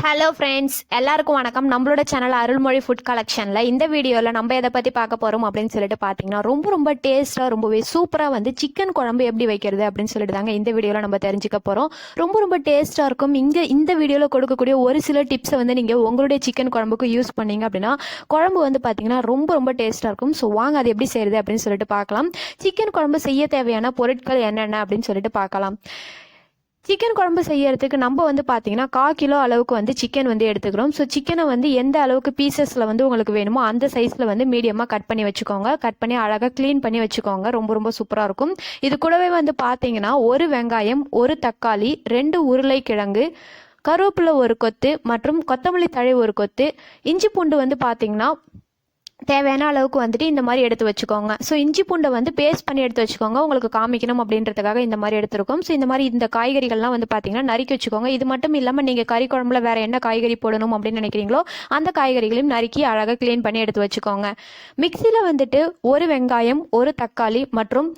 Hello friends, எல்லாருக்கும் வணக்கம். நம்மளோட சேனல் அருள்மொழி ஃபுட் கலெக்ஷனில் இந்த வீடியோவில் நம்ம எதை பற்றி பார்க்க போகிறோம் அப்படின்னு சொல்லிட்டு பார்த்தீங்கன்னா, ரொம்ப டேஸ்ட்டாக ரொம்பவே சூப்பராக வந்து சிக்கன் குழம்பு எப்படி வைக்கிறது அப்படின்னு சொல்லிட்டு தாங்க இந்த வீடியோவில் நம்ம தெரிஞ்சுக்க போகிறோம். ரொம்ப டேஸ்ட்டாக இருக்கும். இந்த வீடியோவில் கொடுக்கக்கூடிய ஒரு சில டிப்ஸை வந்து நீங்கள் உங்களுடைய சிக்கன் குழம்புக்கு யூஸ் பண்ணீங்க அப்படின்னா குழம்பு வந்து பார்த்தீங்கன்னா ரொம்ப டேஸ்ட்டாக இருக்கும். ஸோ வாங்க அது எப்படி செய்கிறது அப்படின்னு சொல்லிட்டு பார்க்கலாம். சிக்கன் குழம்பு செய்ய தேவையான பொருட்கள் என்னென்ன அப்படின்னு சொல்லிட்டு பார்க்கலாம். சிக்கன் குழம்பு செய்யறதுக்கு நம்ம வந்து பார்த்தீங்கன்னா 1/4 கிலோ அளவுக்கு வந்து சிக்கன் வந்து எடுத்துக்கிறோம். ஸோ சிக்கனை வந்து எந்த அளவுக்கு பீசஸில் வந்து உங்களுக்கு வேணுமோ அந்த சைஸில் வந்து மீடியமாக கட் பண்ணி வச்சுக்கோங்க. கட் பண்ணி அழகாக க்ளீன் பண்ணி வச்சுக்கோங்க. ரொம்ப சூப்பராக இருக்கும். இது கூடவே வந்து பார்த்தீங்கன்னா 1 வெங்காயம், 1 தக்காளி, 2 உருளைக்கிழங்கு, கருவேப்பிலை 1 கொத்து மற்றும் கொத்தமல்லி தழை 1 கொத்து, இஞ்சி பூண்டு வந்து பார்த்தீங்கன்னா தேவையான அளவுக்கு வந்துட்டு இந்த மாதிரி எடுத்து வச்சுக்கோங்க. ஸோ இஞ்சி பூண்டை வந்து பேஸ்ட் பண்ணி எடுத்து வச்சுக்கோங்க. உங்களுக்கு காமிக்கணும் அப்படின்றதுக்காக இந்த மாதிரி எடுத்துருக்கோம். ஸோ இந்த மாதிரி இந்த காய்கறிகள்லாம் வந்து பார்த்தீங்கன்னா நறுக்கி வச்சுக்கோங்க. இது மட்டும் இல்லாமல் நீங்கள் கறி குழம்புல வேற என்ன காய்கறி போடணும் அப்படின்னு நினைக்கிறீங்களோ அந்த காய்கறிகளையும் நறுக்கி அழகாக க்ளீன் பண்ணி எடுத்து வச்சுக்கோங்க. மிக்சியில் வந்துட்டு 1 வெங்காயம், 1 தக்காளி மற்றும்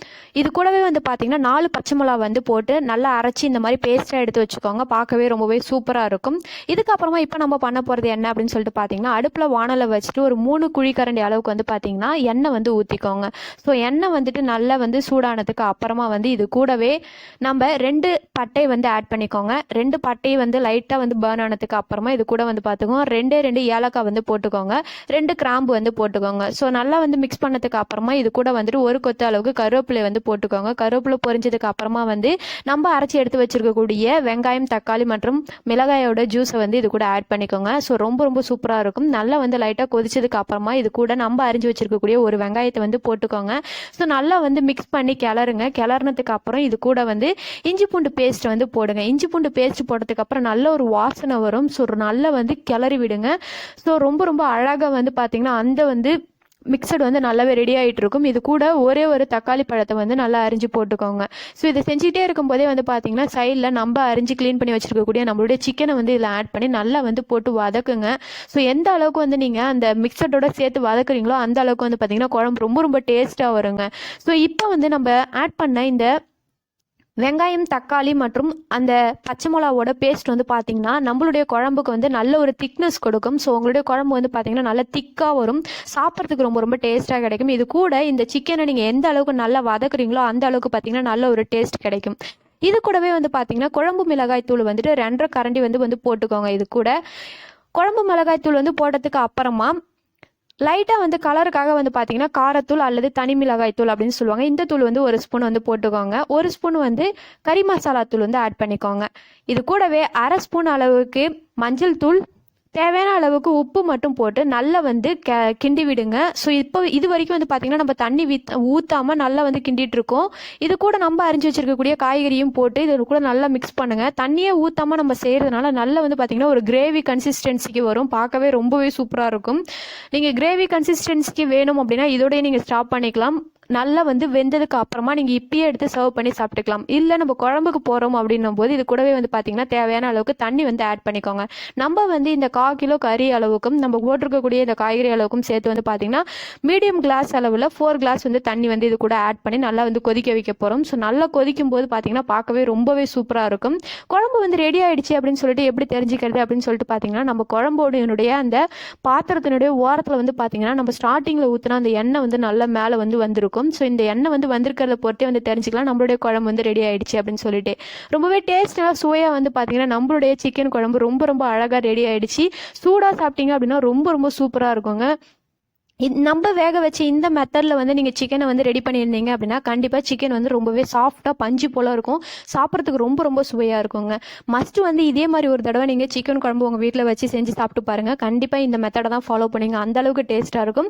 இது கூடவே வந்து பார்த்தீங்கன்னா 4 பச்சை மிளகா வந்து போட்டு நல்லா அரைச்சி இந்த மாதிரி பேஸ்ட்டாக எடுத்து வச்சுக்கோங்க. பார்க்கவே ரொம்பவே சூப்பராக இருக்கும். இதுக்கப்புறமா இப்போ நம்ம பண்ண போகிறது என்ன அப்படின்னு சொல்லிட்டு பார்த்தீங்கன்னா, அடுப்பில் வானலை வச்சுட்டு ஒரு 3 குழிக்கரண்டி அளவுக்கு வந்து பார்த்தீங்கன்னா எண்ணெய் வந்து ஊற்றிக்கோங்க. ஸோ எண்ணெய் வந்துட்டு நல்லா வந்து சூடானதுக்கு அப்புறமா வந்து இது கூடவே நம்ம 2 பட்டை வந்து ஆட் பண்ணிக்கோங்க. 2 பட்டை வந்து லைட்டாக வந்து பேர்ன் ஆனதுக்கு அப்புறமா இது கூட வந்து பார்த்துக்கோங்க 2 ஏலக்காய் வந்து போட்டுக்கோங்க. 2 கிராம்பு வந்து போட்டுக்கோங்க. ஸோ நல்லா வந்து மிக்ஸ் பண்ணதுக்கு அப்புறமா இது கூட வந்துட்டு 1 கொத்து அளவுக்கு கருவேப்பிலை வந்து போட்டுக்கோங்க. கருவேப்பிலை பொரிஞ்சதுக்கு அப்புறமா வந்து நம்ம அரைச்சி எடுத்து வச்சிருக்கக்கூடிய வெங்காயம், தக்காளி மற்றும் மிளகாயோட ஜூஸை வந்து இது கூட ஆட் பண்ணிக்கோங்க. ஸோ ரொம்ப சூப்பராக இருக்கும். நல்லா வந்து லைட்டாக கொதிச்சதுக்கு அப்புறமா இது கூட நம்ம அரிஞ்சு வச்சிருக்கக்கூடிய 1 வெங்காயத்தை வந்து போட்டுக்கோங்க. ஸோ நல்லா வந்து மிக்ஸ் பண்ணி கிளறுங்க. கிளறினதுக்கு அப்புறம் இது கூட வந்து இஞ்சி பூண்டு பேஸ்ட் வந்து போடுங்க. இஞ்சி பூண்டு பேஸ்ட் போட்டதுக்கு அப்புறம் நல்ல ஒரு வாசனை வரும். ஸோ நல்லா வந்து கிளறி விடுங்க. ஸோ ரொம்ப அழகாக வந்து பார்த்தீங்கன்னா அந்த வந்து மிக்சட் வந்து நல்லாவே ரெடி ஆகிட்டு இருக்கும். இது கூட ஒரே ஒரு தக்காளி பழத்தை வந்து நல்லா அரிஞ்சு போட்டுக்கோங்க. ஸோ இதை செஞ்சுட்டே இருக்கும்போதே வந்து பார்த்தீங்கன்னா சைடில் நம்ம அரிஞ்சு க்ளீன் பண்ணி வச்சிருக்கக்கூடிய நம்மளுடைய சிக்கனை வந்து இதில் ஆட் பண்ணி நல்லா வந்து போட்டு வதக்குங்க. ஸோ எந்த அளவுக்கு வந்து நீங்கள் அந்த மிக்சடோட சேர்த்து வதக்குறீங்களோ அந்த அளவுக்கு வந்து பார்த்தீங்கன்னா குழம்பு ரொம்ப டேஸ்ட்டாக வருங்க. ஸோ இப்போ வந்து நம்ம ஆட் பண்ண இந்த வெங்காயம், தக்காளி மற்றும் அந்த பச்சை மிளகாவோட பேஸ்ட் வந்து பார்த்தீங்கன்னா நம்மளுடைய குழம்புக்கு வந்து நல்ல ஒரு திக்னஸ் கொடுக்கும். ஸோ உங்களுடைய குழம்பு வந்து பார்த்தீங்கன்னா நல்லா திக்காக வரும். சாப்பிட்றதுக்கு ரொம்ப டேஸ்ட்டாக கிடைக்கும். இது கூட இந்த சிக்கனை நீங்கள் எந்த அளவுக்கு நல்லா வதக்குறீங்களோ அந்த அளவுக்கு பார்த்தீங்கன்னா நல்ல ஒரு டேஸ்ட் கிடைக்கும். இது கூடவே வந்து பார்த்தீங்கன்னா குழம்பு மிளகாய் தூள் வந்துட்டு 2 கரண்டி வந்து போட்டுக்கோங்க. இது கூட குழம்பு மிளகாய் தூள் வந்து போட்டதுக்கு அப்புறமா லைட்டாக வந்து கலருக்காக வந்து பார்த்தீங்கன்னா காரத்தூள் அல்லது தனி மிளகாய் தூள் அப்படின்னு சொல்லுவாங்க. இந்த தூள் வந்து 1 ஸ்பூன் வந்து போட்டுக்கோங்க. 1 ஸ்பூன் வந்து கறி மசாலா தூள் வந்து ஆட் பண்ணிக்கோங்க. இது கூடவே 1/2 ஸ்பூன் அளவுக்கு மஞ்சள் தூள், தேவையான அளவுக்கு உப்பு மட்டும் போட்டு நல்லா வந்து கிண்டி விடுங்க. ஸோ இப்போ இது வரைக்கும் வந்து பார்த்தீங்கன்னா நம்ம தண்ணி ஊற்றாமல் நல்லா வந்து கிண்டிட்டு இருக்கோம். இது கூட நம்ம அரிஞ்சு வச்சிருக்கக்கூடிய காய்கறியும் போட்டு இது கூட நல்லா மிக்ஸ் பண்ணுங்க. தண்ணியே ஊற்றாமல் நம்ம செய்கிறதுனால நல்லா வந்து பார்த்தீங்கன்னா ஒரு கிரேவி கன்சிஸ்டன்சிக்கு வரும். பார்க்கவே ரொம்பவே சூப்பராக இருக்கும். நீங்கள் கிரேவி கன்சிஸ்டன்சிக்கு வேணும் அப்படின்னா இதோடய நீங்கள் ஸ்டாப் பண்ணிக்கலாம். நல்லா வந்து வெந்ததுக்கு அப்புறமா நீங்கள் இப்பயே எடுத்து சர்வ் பண்ணி சாப்பிட்டுக்கலாம். இல்லை நம்ம குழம்புக்கு போகிறோம் அப்படின்னும் போது இது கூடவே வந்து பார்த்தீங்கன்னா தேவையான அளவுக்கு தண்ணி வந்து ஆட் பண்ணிக்கோங்க. நம்ம வந்து இந்த 1/4 கிலோ கறி அளவுக்கும் நம்ம போட்டிருக்கக்கூடிய இந்த காய்கறி அளவுக்கும் சேர்த்து வந்து பார்த்தீங்கன்னா மீடியம் கிளாஸ் அளவில் 4 கிளாஸ் வந்து தண்ணி வந்து இது கூட ஆட் பண்ணி நல்லா வந்து கொதிக்க வைக்க போகிறோம். ஸோ நல்லா கொதிக்கும் போது பார்த்தீங்கன்னா பார்க்கவே ரொம்பவே சூப்பராக இருக்கும். குழம்பு வந்து ரெடி ஆகிடுச்சு அப்படின்னு சொல்லிட்டு எப்படி தெரிஞ்சுக்கிறது அப்படின்னு சொல்லிட்டு பார்த்தீங்கன்னா நம்ம குழம்போடைய அந்த பாத்திரத்தினுடைய ஓரத்தில் வந்து பார்த்தீங்கன்னா நம்ம ஸ்டார்டிங்கில் ஊற்றினா அந்த எண்ணெய் வந்து நல்லா மேலே வந்து வந்திருக்கும். ஸோ இந்த எண்ணெய் வந்து வந்திருக்கிறத பொறுத்தே வந்து தெரிஞ்சுக்கலாம் நம்மளுடைய குழம்பு வந்து ரெடி ஆயிடுச்சு அப்படின்னு சொல்லிட்டு. ரொம்பவே டேஸ்டாக சுவையாக வந்து பார்த்தீங்கன்னா நம்மளுடைய சிக்கன் குழம்பு ரொம்ப அழகாக ரெடி ஆயிடுச்சு. சூடாக சாப்பிட்டீங்க அப்படின்னா ரொம்ப சூப்பராக இருக்குங்க. நம்ம வேக வச்சு இந்த மெத்தடில் வந்து நீங்கள் சிக்கனை வந்து ரெடி பண்ணியிருந்தீங்க அப்படின்னா கண்டிப்பாக சிக்கன் வந்து ரொம்பவே சாஃப்டாக பஞ்சு போல் இருக்கும். சாப்பிட்றதுக்கு ரொம்ப சுவையாக இருக்குங்க. மஸ்ட்டு வந்து இதே மாதிரி ஒரு தடவை நீங்கள் சிக்கன் குழம்பு உங்கள் வீட்டில் வச்சு செஞ்சு சாப்பிட்டு பாருங்கள். கண்டிப்பாக இந்த மெத்தடை தான் ஃபாலோ பண்ணுங்க. அந்தளவுக்கு டேஸ்ட்டாக இருக்கும்.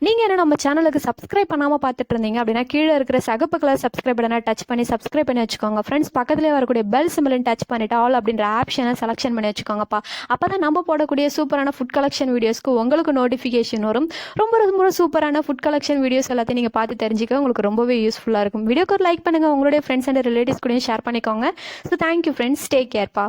நீங்கள் என்ன நம்ம சேனலுக்கு சப்ஸ்கிரைப் பண்ணாமல் பார்த்துட்டு இருந்தீங்க அப்படின்னா கீழே இருக்கிற சகப்பு கலர் சப்ஸ்கிரைப் பட்டனை டச் பண்ணி சப்ஸ்கிரைப் பண்ணி வச்சுக்கோங்க. ஃப்ரெண்ட்ஸ் பக்கத்துலேயே வரக்கூடிய பெல் சிம்பிளை டச் பண்ணிட்டு ஆல் அப்படின்ற ஆப்ஷனை செலக்ஷன் பண்ணி வச்சுக்கோங்கப்பா. அப்போ தான் நம்ம போடக்கூடிய சூப்பரான ஃபுட் கலெக்ஷன் வீடியோஸ்க்கு உங்களுக்கு நோட்டிஃபிகேஷன் வரும். ரொம்ப சூப்பரான ஃபுட் கலெக்ஷன் வீடியோஸ் எல்லாத்தையும் நீங்கள் பார்த்து தெரிஞ்சுக்க உங்களுக்கு ரொம்பவே யூஸ்ஃபுல்லாக இருக்கும். வீடியோக்கு ஒரு லைக் பண்ணுங்கள். உங்களுடைய ஃப்ரெண்ட்ஸ் அண்ட் ரிலேட்டிவ்ஸ் கூட ஷேர் பண்ணிக்கோங்க. So thank you friends. டேக் கேர்ப்பா.